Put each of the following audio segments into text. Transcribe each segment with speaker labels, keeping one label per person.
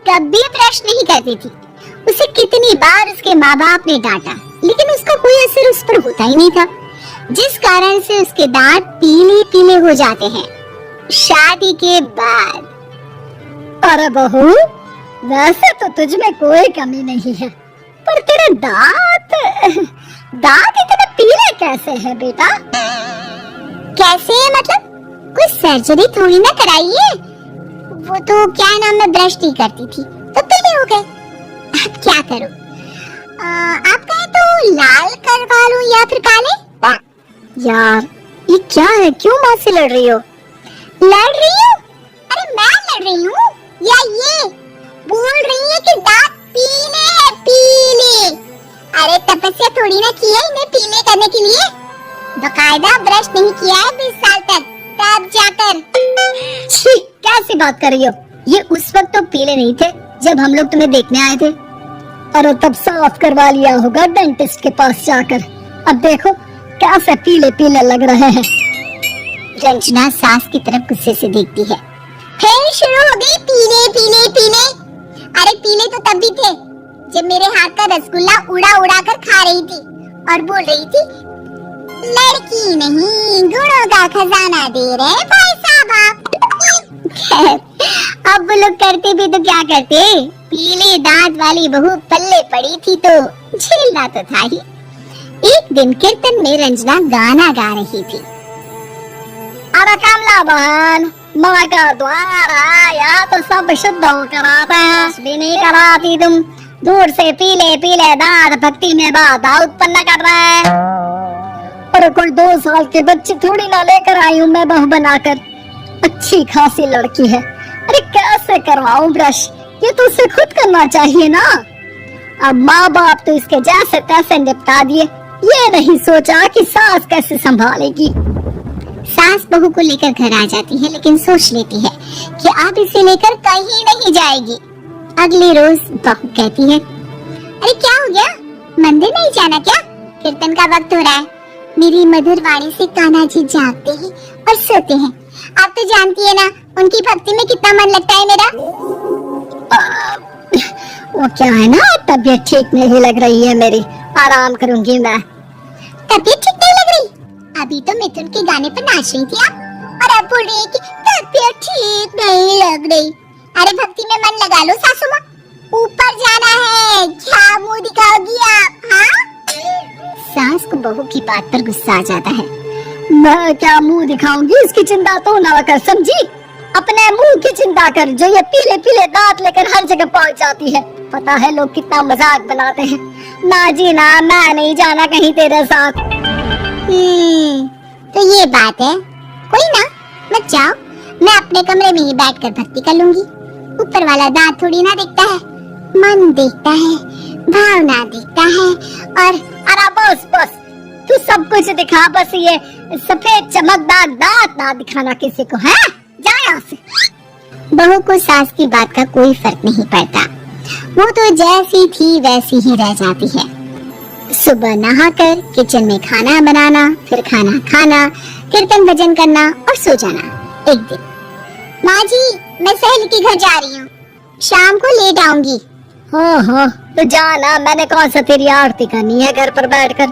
Speaker 1: कभी ब्रश नहीं करती थी। उसे कितनी बार उसके माँ बाप ने डांटा, लेकिन उसका कोई असर उस पर होता ही नहीं था, जिस कारण से उसके दांत पीले पीले हो जाते हैं। शादी के बाद।
Speaker 2: अरे बहू, वैसे तो तुझ में कोई कमी नहीं है, पर तेरे दांत इतने पीले कैसे हैं बेटा?
Speaker 1: कैसे मतलब? कोई सर्जरी थोड़ी ना कराई है। वो तो क्या नाम, मैं ब्रश नहीं करती थी तो पीले हो गए। अब क्या करूं? आप कहे तो लाल करवा लूं या फिर काले?
Speaker 2: यार ये क्या है, क्यों माँ से लड़ रही हो?
Speaker 1: लड़ रही हूँ? अरे मैं लड़ रही हूँ या ये बोल रही है कि दांत पीले हैं, पीले। अरे तपस्या थोड़ी ना की है इन्हें पीले करने के लिए। बकायदा ब्रश नहीं किया है 20 साल तक, तब जाकर।
Speaker 2: छी, कैसी बात कर रही हो? ये उस वक्त तो पीले नहीं थे जब हम लोग तुम्हें देखने आए थे। अरे तब साफ करवा लिया होगा डेंटिस्ट के पास जाकर। अब देखो कैसे पीले पीले लग रहे हैं।
Speaker 1: रंजना सास की तरफ गुस्से से देखती है। फिर शुरू हो गई पीले पीले पीले। अरे पीले तो तब भी थे जब मेरे हाथ का रसगुल्ला उड़ा उड़ा कर खा रही थी और बोल रही थी, लड़की नहीं गुणों का खजाना दे रहे भाई साहब आप। अब वो लोग करते भी तो क्या करते, पीले दांत वाली बहू पल्ले पड़ी थी तो झेलना तो था ही। एक दिन कीर्तन में रंजना गाना गा रही थी।
Speaker 2: अरे कमला बहन, माँ का द्वार आया तो सब शुद्ध कराता है, भी नहीं कराती तुम। दूर से पीले पीले दांत भक्ति में बाधा उत्पन्न कर रहा है। और कोई 2 साल के बच्चे थोड़ी ना लेकर आई हूँ मैं बहू बनाकर। अच्छी खासी लड़की है। अरे कैसे करवाऊं ब्रश? ये तो उसे खुद करना चाहिए ना। अब माँ बाप तो इसके जैसे तैसे निपटा दिए, ये नहीं सोचा कि सास कैसे संभालेगी।
Speaker 1: सास बहू को लेकर घर आ जाती है, लेकिन सोच लेती है कि अब इसे लेकर कहीं नहीं जाएगी। अगले रोज बहू कहती है, अरे क्या हो गया, मंदिर नहीं जाना क्या? कीर्तन का वक्त हो रहा है। मेरी मधुर वाणी से कान्हा जी जागते हैं और सोते हैं। आप तो जानती है ना उनकी भक्ति में कितना मन लगता है मेरा।
Speaker 2: वो क्या है ना, तबीयत ठीक नहीं लग रही है मेरी, आराम करूंगी मैं।
Speaker 1: तबीयत ठीक नहीं लग रही? अभी तो मिथुन के गाने पर नाच रही थी आप, और अब बोल रही है कि तबीयत ठीक नहीं लग रही। अरे भक्ति में मन लगा लो सासू माँ, ऊपर जाना है, क्या मुंह दिखाओगी आप? हाँ? सास को बहू की बात पर गुस्सा आ जाता है।
Speaker 2: मैं क्या मुंह दिखाऊंगी, इसकी चिंता तो ना कर, समझी? अपने मुंह की चिंता कर, जो ये पीले पीले दांत लेकर हर जगह पहुंच जाती है। पता है लोग कितना मजाक बनाते हैं। ना जी ना, मैं नहीं जाना कहीं तेरे साथ।
Speaker 1: तो ये बात है। कोई ना, मत जाओ, मैं अपने कमरे में ही बैठकर भक्ति कर लूंगी। ऊपर वाला दांत थोड़ी ना देखता है, मन देखता है, भावना देखता है। और
Speaker 2: अरे बस बस, तू सब कुछ दिखा, बस ये सफेद चमकदार दांत ना दिखाना किसी को, है? जा यहाँ से।
Speaker 1: बहू को सास की बात का कोई फर्क नहीं पड़ता, वो तो जैसी थी वैसी ही रह जाती है। सुबह नहाकर किचन में खाना बनाना, फिर खाना खाना, कीर्तन भजन करना और सो जाना। एक दिन, माँ जी मैं सहेली के घर जा रही हूँ, शाम को लेट आऊंगी।
Speaker 2: हाँ, तो जाना, मैंने कौन सा तेरी आरती करनी है घर पर बैठकर।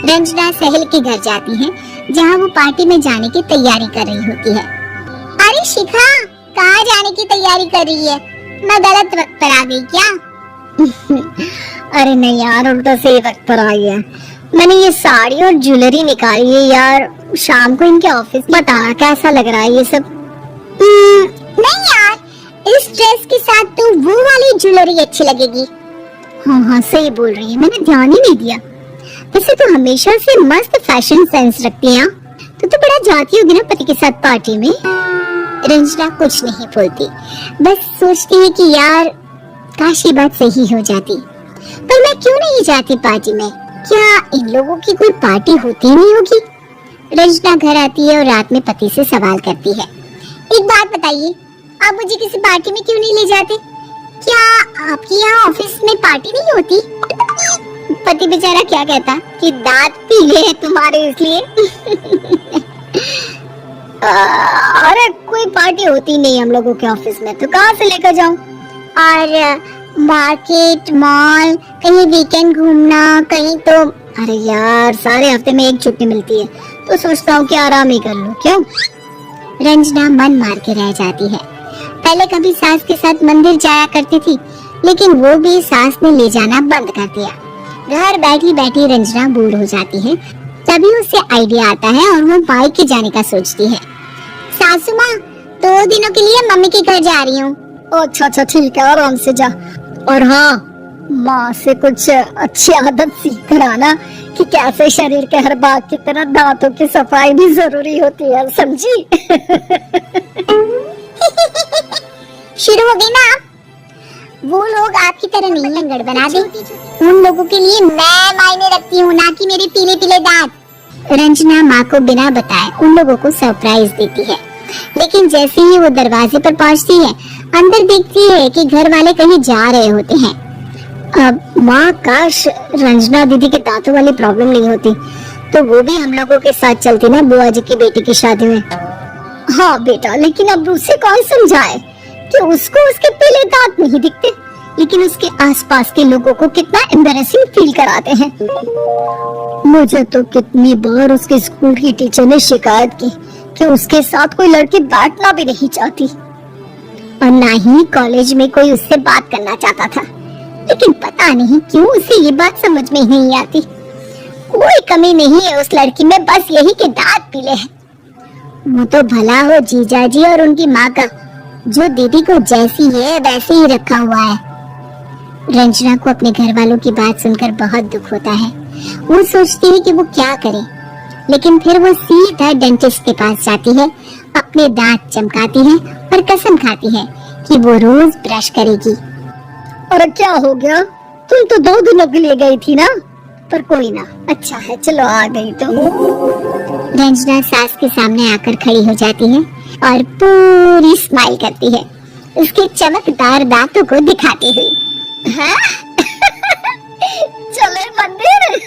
Speaker 1: रंजना सहेली के घर जाती है, जहाँ वो पार्टी में जाने की तैयारी कर रही होती है। अरे शिखा, कहाँ जाने की तैयारी कर रही है? मैं गलत वक्त पर आ गई क्या?
Speaker 2: अरे नहीं यार, उल्टा सही वक्त पर आई है। मैंने ये साड़ी और ज्वेलरी निकाली है यार, शाम को इनके ऑफिस। बता कैसा लग रहा है ये सब?
Speaker 1: नहीं यार, इस ड्रेस के साथ तो वो वाली ज्वेलरी अच्छी लगेगी।
Speaker 2: हाँ, सही बोल रही है, मैंने ध्यान ही नहीं दिया।
Speaker 1: वैसे तो हमेशा से मस्त फैशन सेंस रखती है, तो बड़ा जाती होगी ना पति के साथ पार्टी में। रंजना कुछ नहीं बोलती, बस सोचती है कि यार काश ये बात सही हो जाती, पर मैं क्यों नहीं जाती पार्टी में? क्या इन लोगों की कोई पार्टी होती नहीं होगी? रंजना घर आती है और रात में पति से सवाल करती है, एक बात बताइए, आप मुझे किसी पार्टी में क्यों नहीं ले जाते? क्या आपके यहाँ ऑफिस में पार्टी नहीं होती? पति बेचारा क्या कहता कि दांत पीले हैं तुम्हारे इसलिए।
Speaker 2: अरे कोई पार्टी होती नहीं हम लोगों के ऑफिस में, तो कहाँ से लेकर जाऊं?
Speaker 1: और मार्केट, मॉल, कहीं वीकेंड घूमना, कहीं तो
Speaker 2: अरे यार, सारे हफ्ते में एक छुट्टी मिलती है तो सोचता हूँ कि आराम ही कर लूं। क्यों?
Speaker 1: रंजना मन मार के रह जाती है। पहले कभी सास के साथ मंदिर जाया करती थी, लेकिन वो भी सास ने ले जाना बंद कर दिया। घर बैठी बैठी रंजना बोर हो जाती है। तभी उसे आइडिया आता है और वो मायके जाने का सोचती है। सासू माँ, 2 दिनों के लिए मम्मी के घर जा रही हूँ।
Speaker 2: अच्छा अच्छा ठीक है, आराम से जा। और हाँ, माँ से कुछ अच्छी आदत सीख कर आना कि कैसे शरीर के हर भाग की तरह दांतों की सफाई भी जरूरी होती है, समझी?
Speaker 1: शुरू हो गई ना आप? वो लोग आपकी तरह नहीं लंगड़ बना दे। उन लोगों के लिए मैं मायने रखती हूँ, ना कि मेरे पीले पीले दांत। रंजना माँ को बिना बताए उन लोगों को सरप्राइज देती है, लेकिन जैसे ही वो दरवाजे पर पहुँचती है, अंदर देखती है कि घर वाले कहीं जा रहे होते हैं।
Speaker 2: अब माँ, काश रंजना दीदी के दांतों वाली प्रॉब्लम नहीं होती तो वो भी हम लोगों के साथ चलती ना बुआ जी की बेटी की शादी में। हाँ बेटा, लेकिन अब उसे कौन समझाए कि उसको उसके पीले दांत नहीं दिखते, लेकिन उसके आसपास के लोगों को कितना एम्बैरेसिंग फील कराते हैं। मुझे तो कितनी बार उसके स्कूल की टीचर ने शिकायत की कि उसके साथ कोई लड़की बैठना भी नहीं चाहती,
Speaker 1: और ना ही कॉलेज में कोई उससे बात करना चाहता था। लेकिन पता नहीं क्यों उसे ये बात समझ में ही नहीं आती। कोई कमी नहीं है उस लड़की में, बस यही कि दांत पीले हैं। वो तो भला हो जीजाजी और उनकी माँ का, जो दीदी को जैसी है वैसे ही रखा हुआ है। रंजना को अपने घर वालों की बात सुनकर बहुत दुख होता है। वो सोचती है कि वो क्या करे, लेकिन फिर वो सीधा डेंटिस्ट के पास जाती है, अपने दांत चमकाती है और कसम खाती है कि वो रोज ब्रश करेगी।
Speaker 2: और क्या हो गया? तुम तो 2 दिनों के लिए गई थी ना? पर कोई ना, अच्छा है, चलो आ गई तो।
Speaker 1: रंजना सास के सामने आकर खड़ी हो जाती है और पूरी स्माइल करती है, उसके चमकदार दांतों को दिखाती हुई।
Speaker 2: हैं? चले मंदिर?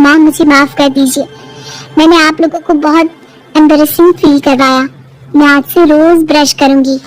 Speaker 1: माँ, मुझे माफ कर दीजिए, मैंने आप लोगों को बहुत एम्बैरेसिंग फील करवाया। मैं आज से रोज ब्रश करूंगी।